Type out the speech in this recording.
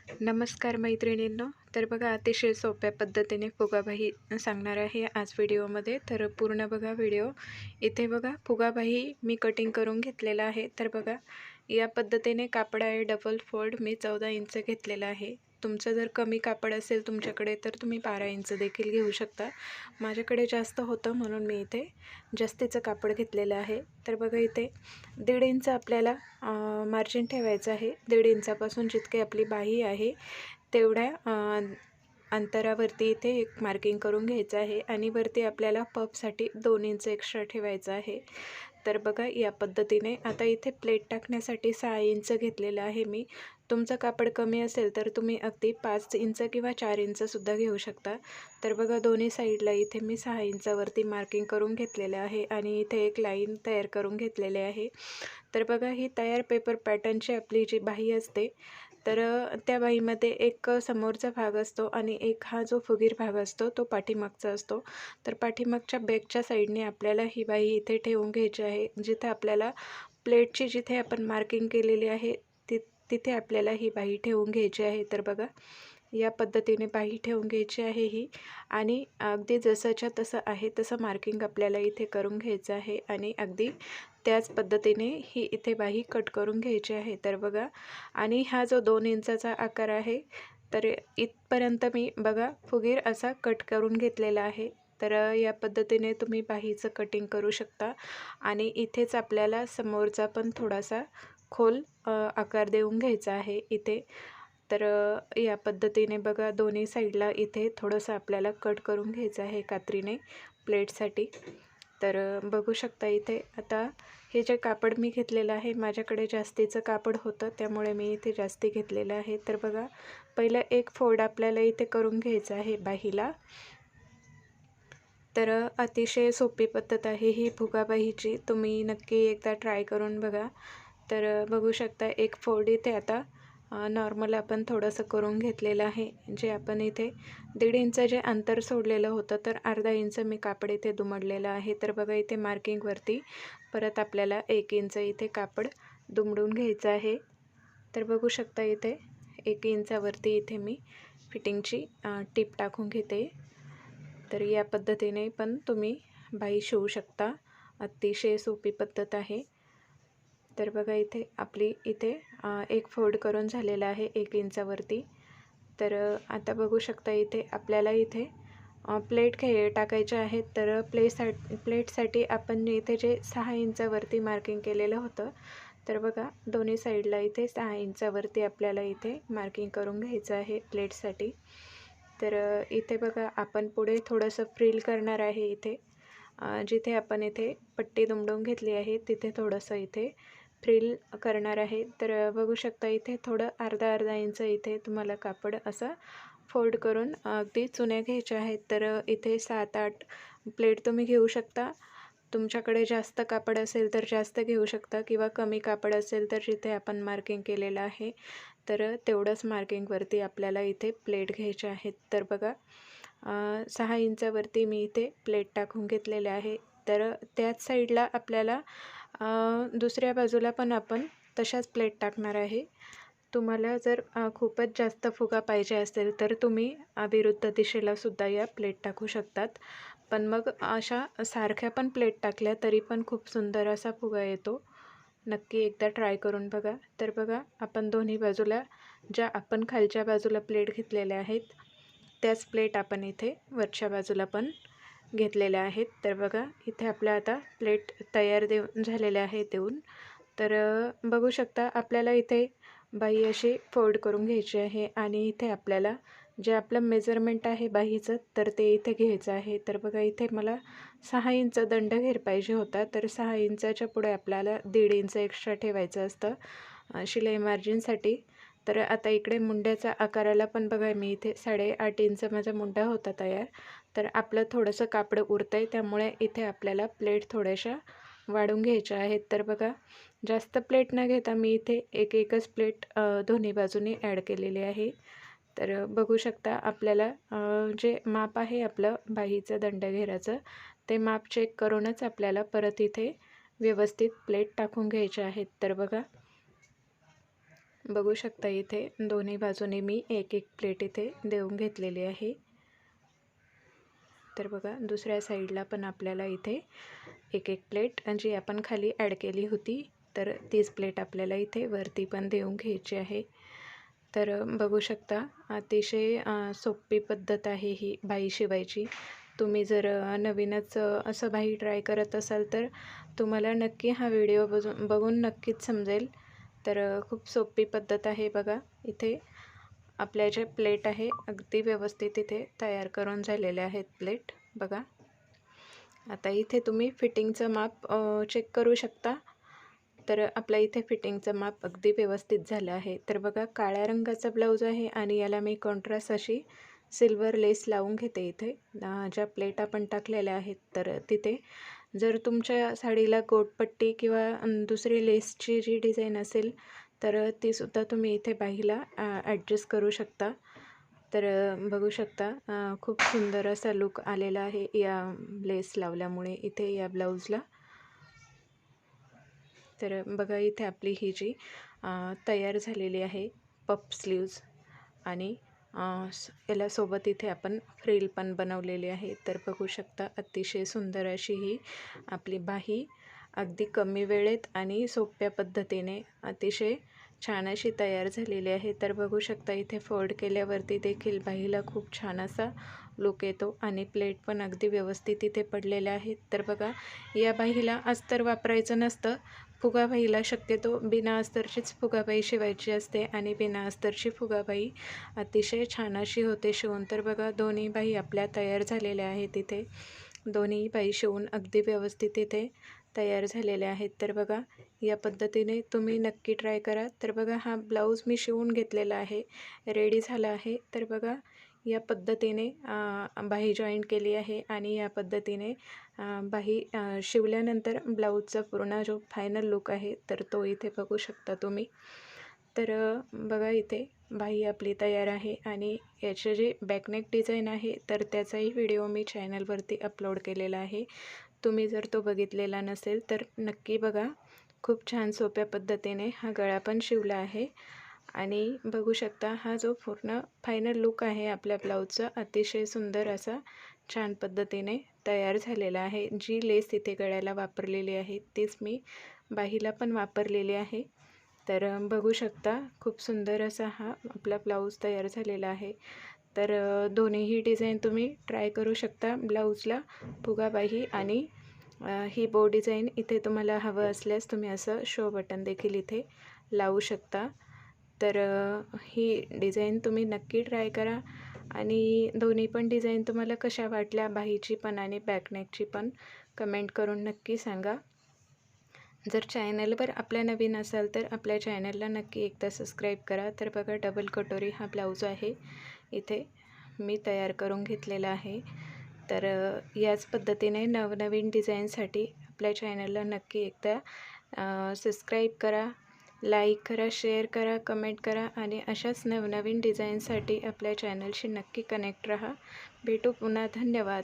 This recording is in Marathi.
नमस्कार मैत्रिणींनो. तर बघा, अतिशय सोप्या पद्धतीने फुगाबाही सांगणार आहे आज व्हिडिओमध्ये. तर पूर्ण बघा व्हिडिओ. इथे बघा फुगाबाही मी कटिंग करून घेतलेला आहे. तर बघा या पद्धतीने कापड आहे डबल फोल्ड मी 14 इंच घेतलेला आहे. तुमचं जर कमी कापड असेल तुमच्याकडे तर तुम्ही 12 इंच देखील घेऊ शकता. माझ्याकडे जास्त होतं म्हणून मी इथे जास्तीचं कापड घेतलेलं आहे. तर बघा इथे 1.5 इंच आपल्याला मार्जिन ठेवायचं आहे. 1.5 इंचापासून जितकी आपली बाही आहे तेवढ्या अंतरावरती इथे एक मार्किंग करून घ्यायचं आहे आणि वरती आपल्याला पफसाठी 2 इंच एक्स्ट्रा ठेवायचं आहे. तर बघा या पद्धतीने आता इथे प्लेट टाकण्यासाठी 6 इंच घेतलेलं आहे मी. तुमचं कापड कमी असेल तर तुम्ही अगदी 5 इंच किंवा 4 इंचसुद्धा घेऊ शकता. तर बघा दोन्ही साईडला इथे मी 6 इंचावरती मार्किंग करून घेतलेलं आहे आणि इथे एक लाईन तयार करून घेतलेली आहे. तर बघा ही तयार पेपर पॅटर्नची आपली जी बाही असते तर त्या बाहीमध्ये एक समोरचा भाग असतो आणि एक हा जो फुगीर भाग असतो तो पाठीमागचा असतो. तर पाठीमागच्या बॅकच्या साईडने आपल्याला ही बाही इथे ठेवून घ्यायची आहे. जिथे आपल्याला प्लेटची जिथे आपण मार्किंग केलेली आहे तिथे आपल्याला ही बाही ठेवून घ्यायची आहे. तर बघा या पद्धतीने बाही ठेवून घ्यायची आहे ही आणि अगदी जसंच्या तसं आहे तसं मार्किंग आपल्याला इथे करून घ्यायचं आहे आणि अगदी त्याच पद्धतीने ही इथे बाही कट करून घ्यायची आहे. तर बघा आणि हा जो 2 इंचाचा आकार आहे तर इथपर्यंत मी बघा फुगीर असा कट करून घेतलेला आहे. तर या पद्धतीने तुम्ही बाहीचं कटिंग करू शकता आणि इथेच आपल्याला समोरचा पण थोडासा खोल आकार देऊन घ्यायचा आहे इथे. तर या पद्धतीने बघा दोन्ही साईडला इथे थोडंसं आपल्याला कट करून घ्यायचं आहे कात्रीने प्लेटसाठी. तर बघू शकता इथे आता हे जे कापड मी घेतलेलं आहे माझ्याकडे जास्तीचं कापड होतं त्यामुळे मी इथे जास्ती घेतलेलं आहे. तर बघा पहिलं एक फोल्ड आपल्याला इथे करून घ्यायचं आहे बाहीला. तर अतिशय सोपी पद्धत आहे ही फुगाबाहीची. तुम्ही नक्की एकदा ट्राय करून बघा. तर बघू शकता एक फोल्ड इथे आता नॉर्मल आपण थोडंसं करून घेतलेलं आहे. जे आपण इथे 1.5 इंच जे अंतर सोडलेलं होतं तर अर्धा इंच मी कापड इथे दुमडलेलं आहे. तर बघा इथे मार्किंगवरती परत आपल्याला 1 इंच इथे कापड दुमडून घ्यायचं आहे. तर बघू शकता इथे 1 इंचावरती इथे मी फिटिंगची टीप टाकून घेते. तर या पद्धतीने पण तुम्ही बाही शिवू शकता. अतिशय सोपी पद्धत आहे. तर बघा इथे आपली इथे एक फोल्ड करून झालेला आहे 1 इंचावरती. तर आता बघू शकता इथे आपल्याला इथे प्लेट टाकायचे आहेत. तर प्लेटसाठी आपण इथे जे 6 इंचावरती मार्किंग केलेलं होतं तर बघा दोन्ही साईडला इथे 6 इंचावरती आपल्याला इथे मार्किंग करून घ्यायचं आहे प्लेटसाठी. तर इथे बघा आपण पुढे थोडंसं फ्रिल करणार आहे इथे. जिथे आपण इथे पट्टी दुमडून घेतली आहे तिथे थोडंसं इथे फ्रिल करणार आहे. तर बघू शकता इथे थोडं अर्धा इंच इथे तुम्हाला कापड असं फोल्ड करून अगदी चुन्या घ्यायच्या आहेत. तर इथे 7-8 प्लेट तुम्ही घेऊ शकता. तुमच्याकडे जास्त कापड असेल तर जास्त घेऊ शकता किंवा कमी कापड असेल तर जिथे आपण मार्किंग केलेलं आहे तर तेवढंच मार्किंगवरती आपल्याला इथे प्लेट घ्यायच्या आहेत. तर बघा 6 इंचावरती मी इथे प्लेट टाकून घेतलेले आहे. तर त्याच साईडला आपल्याला दुसऱ्या बाजूला पण आपण तशाच प्लेट टाकणार आहे. तुम्हाला जर खूपच जास्त फुगा पाहिजे असेल तर तुम्ही विरुद्ध दिशेला सुद्धा या प्लेट टाकू शकतात. पण मग अशा सारख्या पण प्लेट टाकल्या तरी पण खूप सुंदर असा फुगा येतो. नक्की एकदा ट्राय करून बघा. तर बघा आपण दोन्ही बाजूला ज्या आपण खालच्या बाजूला प्लेट घेतलेल्या आहेत त्याच प्लेट आपण इथे वरच्या बाजूला पण घेतलेल्या आहेत. तर बघा इथे आपल्या आता प्लेट तयार झालेल्या आहेत देऊन. तर बघू शकता आपल्याला इथे बाही अशी फोल्ड करून घ्यायची आहे आणि इथे आपल्याला जे आपलं मेजरमेंट आहे बाहीचं तर ते इथे घ्यायचं आहे. तर बघा इथे मला 6 इंच दंडघेर पाहिजे होता. तर 6 इंचाच्या पुढे आपल्याला 1.5 इंच एक्स्ट्रा ठेवायचं असतं शिलाई मार्जिनसाठी. तर आता इकडे मुंड्याचा आकाराला पण बघा मी इथे 8.5 इंच माझा मुंडा होता तयार. तर आपलं थोडंसं कापड उरतं आहे त्यामुळे इथे आपल्याला प्लेट थोड्याशा वाढून घ्यायच्या आहेत. तर बघा जास्त प्लेट न घेता मी इथे एकच प्लेट दोन्ही बाजूनी ॲड केलेली आहे. तर बघू शकता आपल्याला जे माप आहे आपलं बाहीचं दंडघेराचं ते माप चेक करूनच आपल्याला परत इथे व्यवस्थित प्लेट टाकून घ्यायचे आहेत. तर बघा बघू शकता इथे दोन्ही बाजूने मी एक एक प्लेट इथे देऊन घेतलेली आहे। तर बघा दुसऱ्या साईडला पण आपल्याला इथे एक एक प्लेट जी आपण खाली ॲड केली होती तर तीच प्लेट आपल्याला इथे वरती पण देऊन घ्यायची आहे। तर बघू शकता अतिशय सोपी पद्धत आहे ही बाही शिवायची। तुम्ही जर नवीनच असं बाही ट्राय करत असाल तर तुम्हाला नक्की हा व्हिडिओ बघून नक्कीच समजेल। तर खूप सोपी पद्धत आहे बघा। इथे आपल्या जे प्लेट आहे अगदी व्यवस्थित इथे तयार करून झालेले आहेत प्लेट बघा। आता इथे तुम्ही फिटिंगचं माप चेक करू शकता। तर आपल्या इथे फिटिंगचं माप अगदी व्यवस्थित झालं आहे। तर बघा काळ्या रंगाचा ब्लाऊज आहे आणि याला मी कॉन्ट्रास्ट अशी सिल्वर लेस लावून घेते इथे ज्या प्लेट आपण टाकलेल्या आहेत तर तिथे। जर तुमच्या साडीला गोटपट्टी किंवा दुसरी लेसची जी डिझाईन असेल तर तीसुद्धा तुम्ही इथे बाहीला ॲडजस्ट करू शकता। तर बघू शकता खूप सुंदर असा लुक आलेला आहे या लेस लावल्यामुळे इथे या ब्लाऊजला। तर बघा इथे आपली ही जी तयार झालेली आहे पफ स्लीव्ज आणि याला सोबत इथे आपण फ्रिल पण बनवलेली आहे। तर बघू शकता अतिशय सुंदर अशी ही आपली बाही अगदी कमी वेळेत आणि सोप्या पद्धतीने अतिशय छान अशी तयार झालेली आहे। तर बघू शकता इथे फोल्ड केल्यावरती देखील बाहीला खूप छान असा लुक येतो आणि प्लेट पण अगदी व्यवस्थित इथे पडलेल्या आहेत। तर बघा या बाहीला अस्तर वापरायचं नसतं। फुगाबाईला शक्यतो बिना अस्तरचीच फुगाबाई शिवायची असते आणि बिना अस्तरची फुगाबाई अतिशय छान अशी होते शिवून। तर बघा दोन्ही बाही आपल्या तयार झालेल्या आहेत इथे। दोन्ही बाही शिवून अगदी व्यवस्थित इथे तयार झालेल्या आहेत। तर बघा या पद्धतीने तुम्ही नक्की ट्राय करा। तर बघा हा ब्लाऊज मी शिवून घेतलेला आहे, रेडी झाला आहे। तर बघा या पद्धतीने बाही जॉईन केली आहे आणि या पद्धतीने बाही शिवल्यानंतर ब्लाऊजचा पूर्ण जो फायनल लुक आहे तर तो इथे बघू शकता तुम्ही। तर बघा इथे बाही आपली तयार आहे आणि याचे जे बॅकनेक डिझाईन आहे तर त्याचाही व्हिडिओ मी चॅनलवरती अपलोड केलेला आहे। तुम्ही जर तो बघितलेला नसेल तर नक्की बघा। खूप छान सोप्या पद्धतीने हा गळा पण शिवला आहे आणि बघू शकता हा जो पूर्ण फायनल लुक आहे आपल्या ब्लाऊजचा अतिशय सुंदर असा छान पद्धतीने तयार झालेला आहे। जी लेस इथे गळ्याला वापरलेली आहे तीच मी बाहीला पण वापरलेली आहे। तर बघू शकता खूप सुंदर असा हा आपला ब्लाऊज तयार झालेला आहे। तर दोन्हीही डिझाईन तुम्ही ट्राय करू शकता ब्लाऊजला फुगाबाही आणि ही बो डिझाईन इथे तुम्हाला हवं असल्यास तुम्ही असं शो बटन देखील इथे लावू शकता। तर ही डिझाईन तुम्ही नक्की ट्राय करा आणि दोन्ही पण डिझाईन तुम्हाला कशा वाटल्या बाहीची पण आणि बॅकनेकची पण कमेंट करून नक्की सांगा। जर चॅनलवर आपल्या नवीन असाल तर आपल्या चॅनलला नक्की एकदा सबस्क्राईब करा। तर बघा डबल कटोरी हा ब्लाऊज आहे इथे मी तयार करून घेतलेला आहे। तर याच पद्धतीने नवनवीन डिझाईनसाठी आपल्या चॅनलला नक्की एकदा सबस्क्राईब करा, लाईक करा, शेअर करा, कमेंट करा आणि अशाच नवनवीन डिझाईनसाठी आपल्या चॅनलशी नक्की कनेक्ट रहा। भेटू पुन्हा। धन्यवाद।